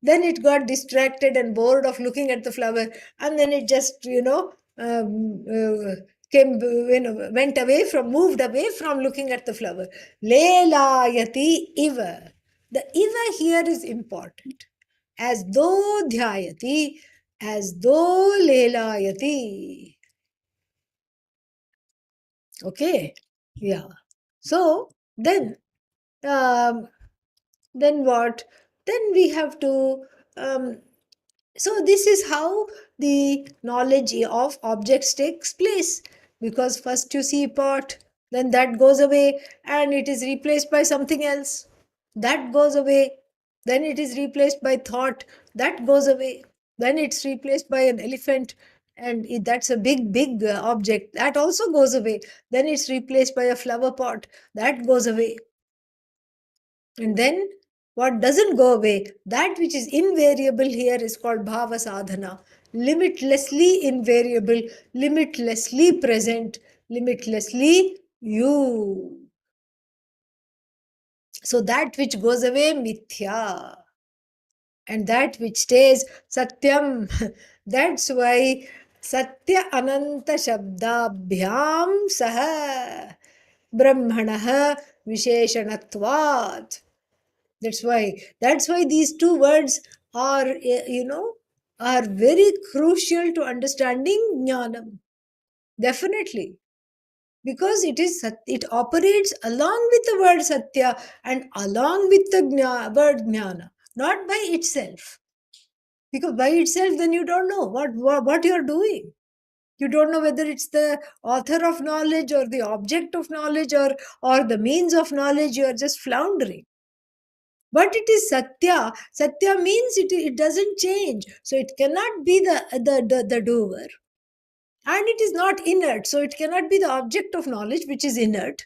Then it got distracted and bored of looking at the flower, and then it just, came, moved away from looking at the flower. Lelayati iva. The iva here is important. As though dhyayati, as though lelayati. Okay, yeah. So um, then what? Then we have to. So this is how the knowledge of objects takes place. Because first you see pot, then that goes away and it is replaced by something else. That goes away. Then it is replaced by thought. That goes away. Then it's replaced by an elephant. And that's a big, big object. That also goes away. Then it's replaced by a flower pot. That goes away. And then what doesn't go away, that which is invariable here is called bhava sadhana. Limitlessly invariable, limitlessly present, limitlessly you. So that which goes away, mithya. And that which stays, satyam. That's why satya ananta shabdabhyam saha brahmanah visheshanatvat. That's why these two words are, are very crucial to understanding jnanam. Definitely. Because it operates along with the word satya and along with the word jnana, not by itself. Because by itself, then you don't know what you're doing. You don't know whether it's the author of knowledge or the object of knowledge, or the means of knowledge. You are just floundering. But it is satya. Satya means it doesn't change. So it cannot be the doer. And it is not inert. So it cannot be the object of knowledge, which is inert.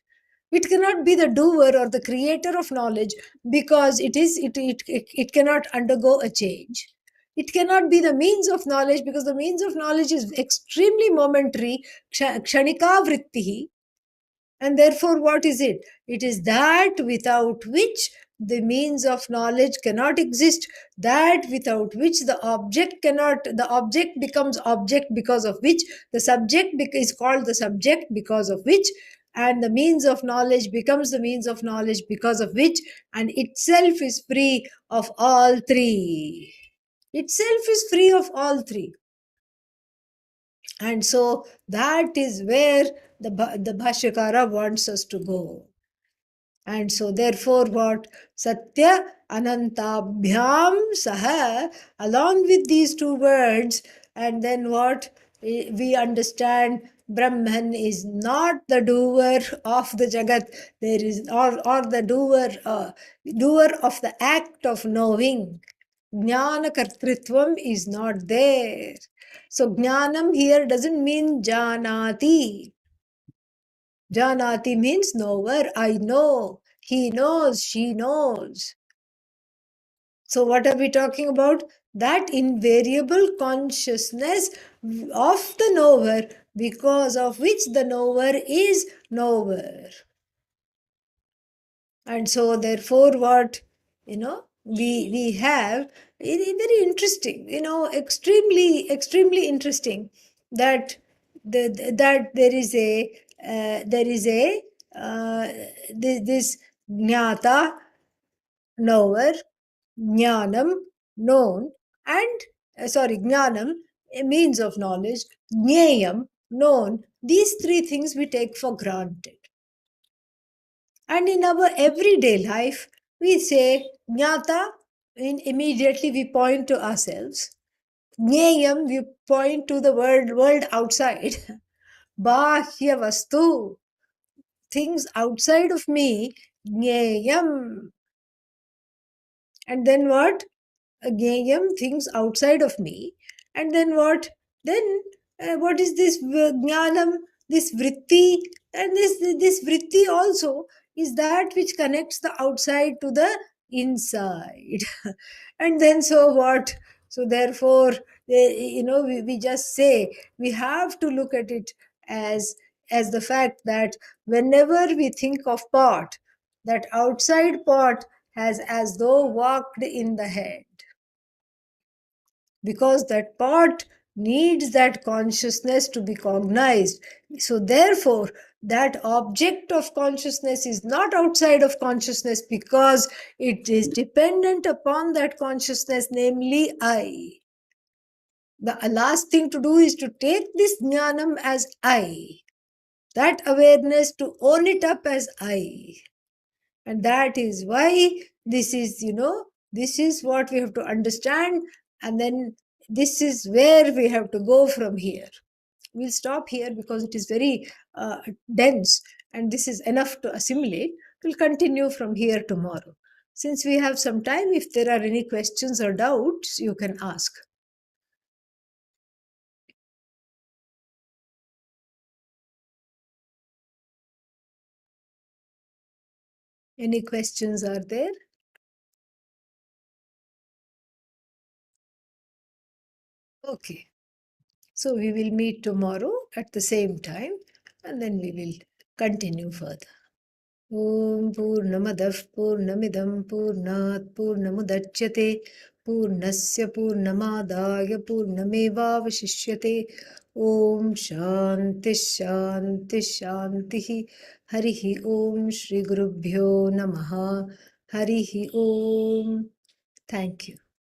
It cannot be the doer or the creator of knowledge, because it cannot undergo a change. It cannot be the means of knowledge, because the means of knowledge is extremely momentary, kshanika vrittihi. And therefore, what is it? It is that without which the means of knowledge cannot exist, that without which the object becomes object, because of which the subject is called the subject, because of which, and the means of knowledge becomes the means of knowledge, because of which, and itself is free of all three. Itself is free of all three. And so that is where the Bhashyakara wants us to go. And so therefore what? Satya anantabhyam saha, along with these two words, and then what? We understand Brahman is not the doer of the Jagat. There is, or the doer of the act of knowing. Jnana kartritvam is not there. So jnanam here doesn't mean janati. Janati means knower. I know. He knows. She knows. So what are we talking about? That invariable consciousness of the knower, because of which the knower is knower. And so therefore what, we have, very interesting, extremely interesting, that that there is a this jnata, knower, jnanam, known, and Jnanam, a means of knowledge, Jneyam, known. These three things we take for granted. And in our everyday life, we say Jnata, immediately we point to ourselves. Jneyam, we point to the world outside. Bhashya vastu, things outside of me, Jneyam. And then what? Jneyam, things outside of me. And then what? Then what is this jnanam, this vritti? And this vritti also is that which connects the outside to the inside. And then so what? So therefore, we just say we have to look at it as the fact that whenever we think of pot, that outside pot has as though walked in the head, because that part needs that consciousness to be cognized. So therefore, that object of consciousness is not outside of consciousness, because it is dependent upon that consciousness, namely I. The last thing to do is to take this jnanam as I, that awareness to own it up as I. And that is why this is what we have to understand. And then this is where we have to go from here. We'll stop here because it is very dense, and this is enough to assimilate. We'll continue from here tomorrow. Since we have some time, if there are any questions or doubts, you can ask. Any questions are there? Okay. So we will meet tomorrow at the same time, and then we will continue further. ॐ पूर्णमदः पूर्णमिदं पूर्णात् पूर्णमुदच्यते पूर्णस्य पूर्णमादाय पूर्णमेवावशिष्यते ॐ शान्तिः शान्तिः शान्तिः हरिः ॐ श्रीगुरुभ्यो नमः हरिः ॐ. Thank you.